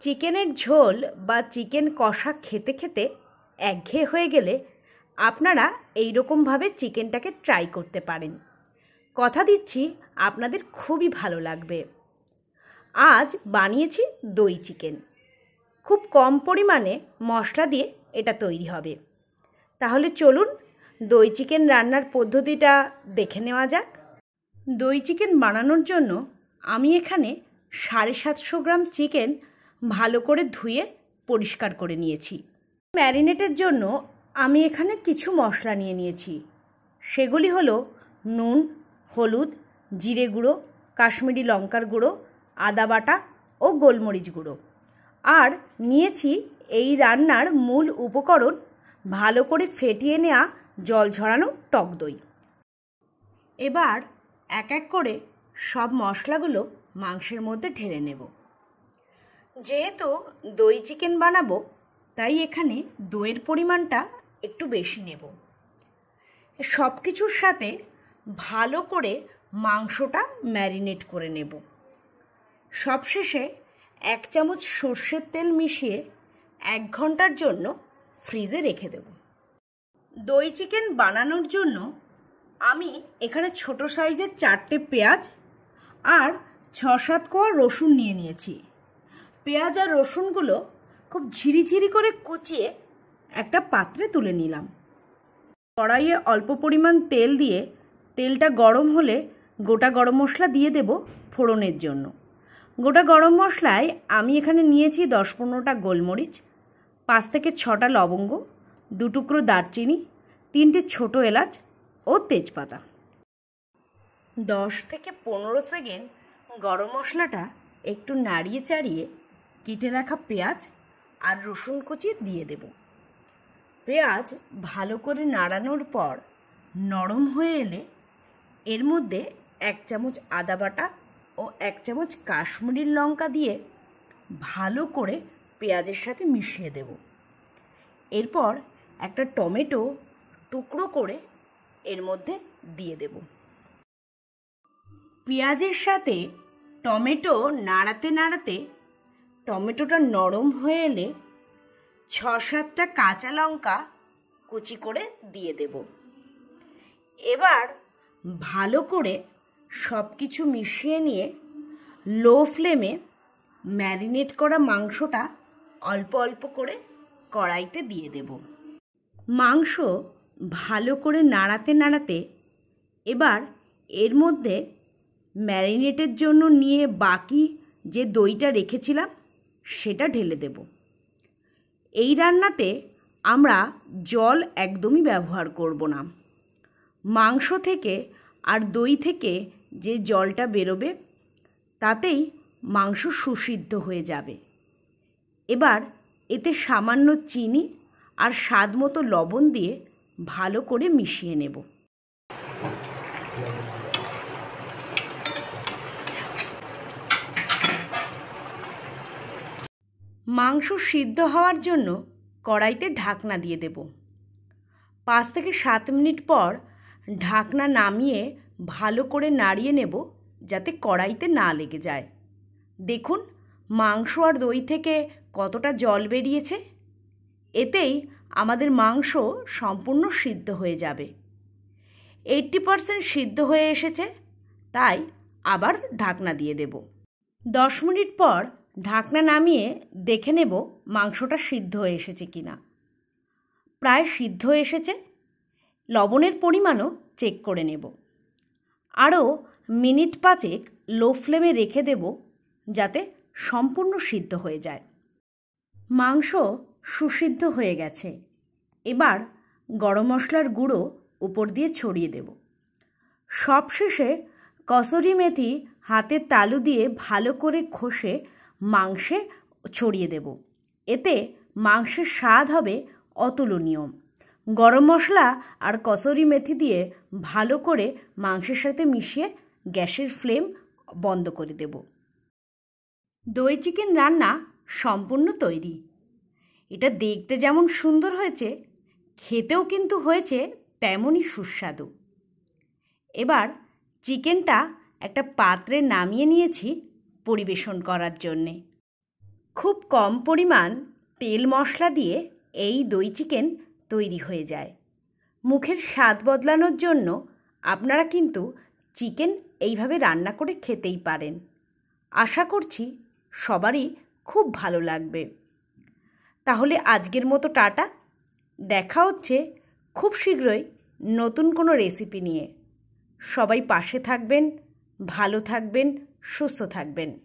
চিকেনের ঝোল বা চিকেন কষা খেতে খেতে একঘেয়ে হয়ে গেলে আপনারা এই রকমভাবে চিকেনটাকে ট্রাই করতে পারেন। কথা দিচ্ছি আপনাদের খুবই ভালো লাগবে। আজ বানিয়েছি দই চিকেন। খুব কম পরিমাণে মশলা দিয়ে এটা তৈরি হবে। তাহলে চলুন দই চিকেন রান্নার পদ্ধতিটা দেখে নেওয়া যাক। দই চিকেন বানানোর জন্য আমি এখানে 750 গ্রাম চিকেন ভালো করে ধুয়ে পরিষ্কার করে নিয়েছি। ম্যারিনেটের জন্য আমি এখানে কিছু মশলা নিয়ে নিয়েছি। সেগুলি হলো নুন, হলুদ, জিরে গুঁড়ো, কাশ্মীরি লঙ্কার গুঁড়ো, আদা বাটা ও গোলমরিচ গুঁড়ো। আর নিয়েছি এই রান্নার মূল উপকরণ ভালো করে ফেটিয়ে নেওয়া জল ঝরানো টক দই। এবার এক এক করে সব মশলাগুলো মাংসের মধ্যে ঢেলে নেব। যেহেতু দই চিকেন বানাবো তাই এখানে দইয়ের পরিমাণটা একটু বেশি নেব। সব কিছুর সাথে ভালো করে মাংসটা ম্যারিনেট করে নেব। সবশেষে 1 চামচ সর্ষের তেল মিশিয়ে 1 ঘন্টার জন্য ফ্রিজে রেখে দেব। দই চিকেন বানানোর জন্য আমি এখানে ছোট সাইজের 4টে পেঁয়াজ আর 6-7 কোয়া রসুন নিয়ে নিয়েছি। পেঁয়াজ আর রসুনগুলো খুব ঝিরিঝিরি করে কুচিয়ে একটা পাত্রে তুলে নিলাম। কড়াইয়ে অল্প পরিমাণ তেল দিয়ে তেলটা গরম হলে গোটা গরম মশলা দিয়ে দেব ফোড়নের জন্য। গোটা গরম মশলায় আমি এখানে নিয়েছি 10-15টা গোলমরিচ, 5 থেকে 6টা লবঙ্গ, 2 টুকরো দারচিনি, 3টে ছোটো এলাচ ও তেজপাতা। 10 থেকে 15 সেকেন্ড গরম মশলাটা একটু নাড়িয়ে চাড়িয়ে কেটে রাখা পেঁয়াজ আর রসুন কুচি দিয়ে দেব। পেঁয়াজ ভালো করে নাড়ানোর পর নরম হয়ে এলে এর মধ্যে 1 চামচ আদা বাটা ও 1 চামচ কাশ্মীরি লঙ্কা দিয়ে ভালো করে পেঁয়াজের সাথে মিশিয়ে দেব। এরপর একটা টমেটো টুকরো করে এর মধ্যে দিয়ে দেব। পেঁয়াজের সাথে টমেটো নাড়াতে নাড়াতে টমেটোটা নরম হয়ে এলে 6-7টা কাঁচা লঙ্কা কুচি করে দিয়ে দেব। এবার ভালো করে সব কিছু মিশিয়ে নিয়ে লো ফ্লেমে ম্যারিনেট করা মাংসটা অল্প অল্প করে কড়াইতে দিয়ে দেব। মাংস ভালো করে নাড়াতে নাড়াতে এবার এর মধ্যে ম্যারিনেটের জন্য নিয়ে বাকি যে দইটা রেখেছিলাম সেটা ঢেলে দেব। এই রান্নাতে আমরা জল একদমই ব্যবহার করব না। মাংস থেকে আর দই থেকে যে জলটা বেরোবে তাতেই মাংস সুসিদ্ধ হয়ে যাবে। এবার এতে সামান্য চিনি আর স্বাদ মতো লবণ দিয়ে ভালো করে মিশিয়ে নেব। মাংস সিদ্ধ হওয়ার জন্য কড়াইতে ঢাকনা দিয়ে দেব। 5 থেকে 7 মিনিট পর ঢাকনা নামিয়ে ভালো করে নাড়িয়ে নেব যাতে কড়াইতে না লেগে যায়। দেখুন মাংস আর দই থেকে কতটা জল বেরিয়েছে। এতেই আমাদের মাংস সম্পূর্ণ সিদ্ধ হয়ে যাবে। 80% সিদ্ধ হয়ে এসেছে, তাই আবার ঢাকনা দিয়ে দেব। 10 মিনিট পর ঢাকনা নামিয়ে দেখে নেব মাংসটা সিদ্ধ হয়ে এসেছে কিনা। প্রায় সিদ্ধ এসেছে। লবণের পরিমাণও চেক করে নেব। আরও মিনিট 5 লো ফ্লেমে রেখে দেব যাতে সম্পূর্ণ সিদ্ধ হয়ে যায়। মাংস সুসিদ্ধ হয়ে গেছে। এবার গরম মশলার গুঁড়ো উপর দিয়ে ছড়িয়ে দেব। সবশেষে কসুরি মেথি হাতের তালু দিয়ে ভালো করে ঘষে মাংসে ছড়িয়ে দেব। এতে মাংসের স্বাদ হবে অতুলনীয়। গরম মশলা আর কসুরি মেথি দিয়ে ভালো করে মাংসের সাথে মিশিয়ে গ্যাসের ফ্লেম বন্ধ করে দেব। দই চিকেন রান্না সম্পূর্ণ তৈরি। এটা দেখতে যেমন সুন্দর হয়েছে, খেতেও কিন্তু হয়েছে তেমনই সুস্বাদু। এবার চিকেনটা একটা পাত্রে নামিয়ে নিয়েছি পরিবেশন করার জন্যে। খুব কম পরিমাণ তেল মশলা দিয়ে এই দই চিকেন তৈরি হয়ে যায়। মুখের স্বাদ বদলানোর জন্য আপনারা কিন্তু চিকেন এইভাবে রান্না করে খেতেই পারেন। আশা করছি সবারই খুব ভালো লাগবে। তাহলে আজকের মতো টাটা। দেখা হচ্ছে খুব শীঘ্রই নতুন কোনো রেসিপি নিয়ে। সবাই পাশে থাকবেন, ভালো থাকবেন, সুস্থ থাকবেন।